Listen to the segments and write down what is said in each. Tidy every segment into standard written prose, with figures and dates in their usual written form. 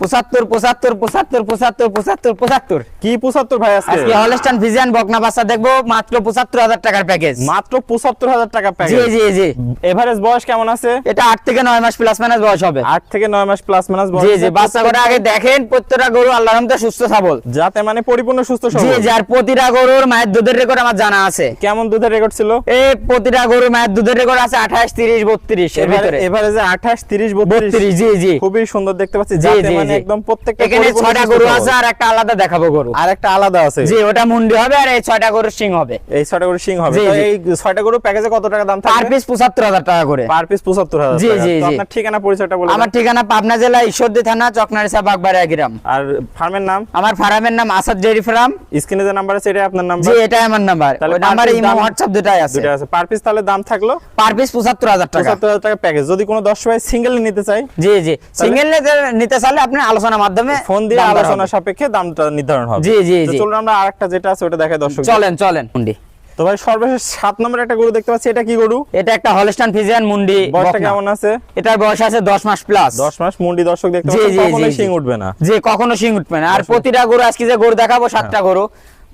75 75 75 75 75 75 কি 75 ভাই আজকে হলস্টাইন ফ্রিজিয়ান বকনা বাচ্চা দেখবো মাত্র 75000 টাকার প্যাকেজ। মাত্র 75000 টাকা প্যাকেজ। জি জি জি। এভারেজ বয়স কেমন আছে? এটা 8 থেকে 9 মাস প্লাস মাইনাস বয়স হবে। 8 থেকে 9 মাস প্লাস মাইনাস বয়স। জি জি। বাচ্চা করে আগে দেখেন প্রত্যেকটা গরু আল্লাহর রহমতে সুস্থ সবল, যাতে মানে পরিপূর্ণ সুস্থ জি সবল। জি। আর প্রতিটা গরুর মায়ের দুধের রেকর্ড আমার জানা আছে। কেমন দুধের রেকর্ড ছিল? এই প্রতিটা গরুর মায়ের দুধের রেকর্ড আছে 28 30 32 এর ভিতরে। এভারেজে 28 30 32 জি জি। খুবই সুন্দর দেখতে পাচ্ছি, জি, যাতে জি, মানে জি। একদম প্রত্যেকটা এখানে 6টা গরু আছে আর একটা আলাদা দেখাবো গরু। আর একটা আলাদা আছে। জি ওটা মুন্ডি হবে আর এই 6টা গরুর সিং হবে। এই 6টা গরু সিং হবে। জি, তো জি। এই 6টা গরু প্যাকেজে কত টাকা দাম পার থাকবে? পিস 75000 টাকা করে। পার পিস 75000 জি, টাকা। জি, তো জি। আপনার ঠিকানা পরিচয়টা বলে আমার দেন। ঠিকানা পাবনা জেলা ঈশ্বরদী থানা চকনারিসা বাগবাড়িয়া গ্রাম। আর ফার্মের নাম? আমার ফার্মের নাম আসাদ ডেইরি ফার্ম। স্ক্রিনে যে নাম্বার আছে এটাই আপনার নাম্বার? জি এটাই আমার নাম্বার। তাহলে ওই নাম্বারে per piece ইমো দাম- হোয়াটসঅ্যাপ দুটাই আছে। দুটো আছে। পার পিস তাহলে দাম থাকলো পার পিস 75000 টাকা। 75000 টাকা প্যাকেজ। যদি কোনো 10 ভাই সিঙ্গেল নিতে চাই, জি জি। সিঙ্গেল নিতে চাইলে আপনি আলোচনার মাধ্যমে ফোন দিয়ে দাম দর আলোচনা হবে। সাপেক্ষে দামটা নির্ধারণ হবে। জি, জি, তো জি। চলুন আমরা আরেকটা যেটা আছে ওটা দেখাই দর্শক। চলেন চলেন মুন্ডি। তো ভাই সর্বশেষ 7 নম্বরে একটা গরু দেখতে পাচ্ছি, এটা কি গরু? এটা একটা হলস্টাইন ফ্রিজিয়ান মুন্ডি বয়সটা বকনা। কেমন আছে? এটার বয়স আছে 10 মাস প্লাস। 10 মাস মুন্ডি দর্শক দেখতে জি, পাচ্ছেন, জি, কখনোই জি, শিং জি। উঠবে না। যে কখনো শিং উঠবে না। আর প্রতিটা গরু আজকে যে গরু দেখাবো 7টা গরু,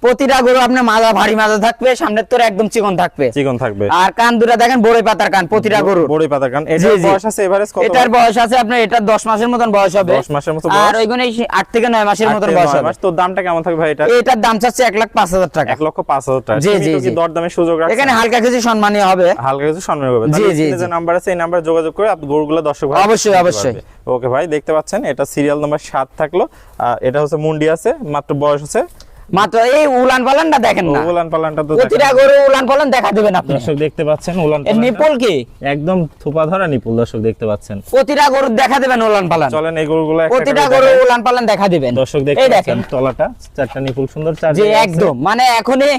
প্রতিটা গরু আপনার মাজা ভারী মাজা থাকবে, সামনের তোর একদম চিকন থাকবে। চিকন থাকবে। আর কান দুটা দেখেন বড়ই পাতার কান প্রতিটা গরু। বড়ই পাতার কান। জি, এটার জি। বয়স আছে এভারেজ কত? এটার বয়স আছে আপনার এটার 10 মাসের মতন বয়স হবে। 10 মাসের মতো আর বয়স। ওইগুলো 8 থেকে 9 মাসের 8 মতন থেকে বয়স 9 হবে। মাস। তো দামটা কেমন থাকবে ভাই এটা? এটার দাম চাচ্ছে 1,05,000 টাকা। 1,05,000 টাকা। জি, জি, সীমিত কি জি। দরদামের সুযোগ রাখছেন? এখানে হালকা কিছু সম্মানীয় হবে। হালকা কিছু সম্মান হবে। জি, তাহলে জি, স্ক্রিনে যে জি। নাম্বার আছে এই নাম্বারে যোগাযোগ করে আপনি গরুগুলো দর্শক ভাই অবশ্যই, নিতে অবশ্যই। পারবে। ওকে ভাই, দেখতে পাচ্ছেন এটা সিরিয়াল নাম্বার 7 থাকলো। এটা হচ্ছে মুন্ডি আছে, মাত্র বয়স হচ্ছে মাত্র এই উলান পালানটা দেখেন না। উলান পালানটা তো প্রতিটা গরু উলান পালান দেখা দিবেন আপনি। দর্শক দেখতে পাচ্ছেন উলান এর পালানটা। নিপল কি একদম থোপা ধরা নিপুল দর্শক দেখতে পাচ্ছেন। প্রতিটা গরু দেখা দিবেন উলান পালান। চলেন এই গরুগুলো একটা প্রতিটা করে গরু দেখাই। উলান পালান দেখা দিবেন। দর্শক এই দেখতে দেখেন পাচ্ছেন তলাটা চারটা নিপুল সুন্দর চার যে জায়গায় আছে। একদম মানে এখনই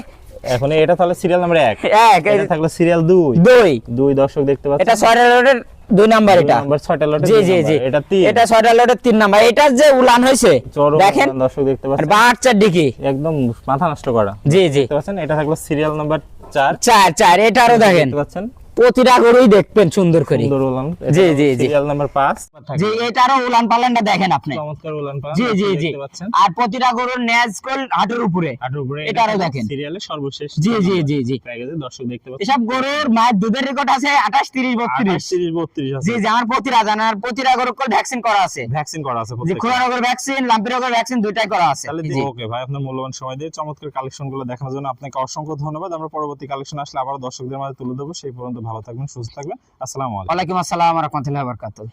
এখন এটা তাহলে সিরিয়াল নাম্বার 1। এক এটা থাকলো সিরিয়াল 2। দুই। 2 দর্শক দেখতে পাচ্ছেন। এটা 6টা লটের 2 নাম্বার এটা। নাম্বার 6টা লটে জি জি জি। এটা 3। এটা 6টা লটের 3 নাম্বার। এটার যে উলান হইছে চরম দেখেন উলান দর্শক দেখতে আর পাচ্ছেন। বাচ্চা ডিকি। একদম মাথা নষ্ট করা। জি জি। দেখতে পাচ্ছেন এটা থাকলো সিরিয়াল নাম্বার 4। 4 এটারও দেখেন দেখতে পাচ্ছেন প্রতিটা গরুই দেখবেন সুন্দর করে। সুন্দর উলান। জি, জি, জি। সিরিয়াল নাম্বার 5 জি এটারও উলান পালানটা দেখেন আপনি। চমৎকার উলান পালান জি জি জি। দেখতে পাচ্ছেন। আর প্রতিটা গরুর নেজ কল হাঁটুর উপরে। হাঁটুর উপরে এটারও দেখেন। সিরিয়ালের সর্বশেষ জি জি জি জি। প্যাকেজে দর্শক দেখতে পাচ্ছেন। এসব গরুর মায়ের দুধের রেকর্ড আছে 28 30 32। 30 32 আছে। জি জি। আমার প্রতিটা জানার প্রতিটা গরুর কল ভ্যাকসিন করা আছে। ভ্যাকসিন করা আছে জি প্রত্যেকটা। খোলা রোগের ভ্যাকসিন লাম্পি রোগের ভ্যাকসিন দুইটাই করা আছে। তাহলে জি। ওকে ভাই, আপনার মূল্যবান সময় দিয়ে চমৎকার কালেকশনগুলো দেখানোর জন্য আপনাকে অসংখ্য ধন্যবাদ। আমরা পরবর্তী কালেকশন আসলে আবার দর্শকদের মাঝে তুলে দেবো। সেই পর্যন্ত ভালো থাকবেন, সুস্থ থাকবেন। আসসালামু আলাইকুম। ওয়ালাইকুম আসসালাম ওয়া রাহমাতুল্লাহি ওয়া বারাকাতুহু।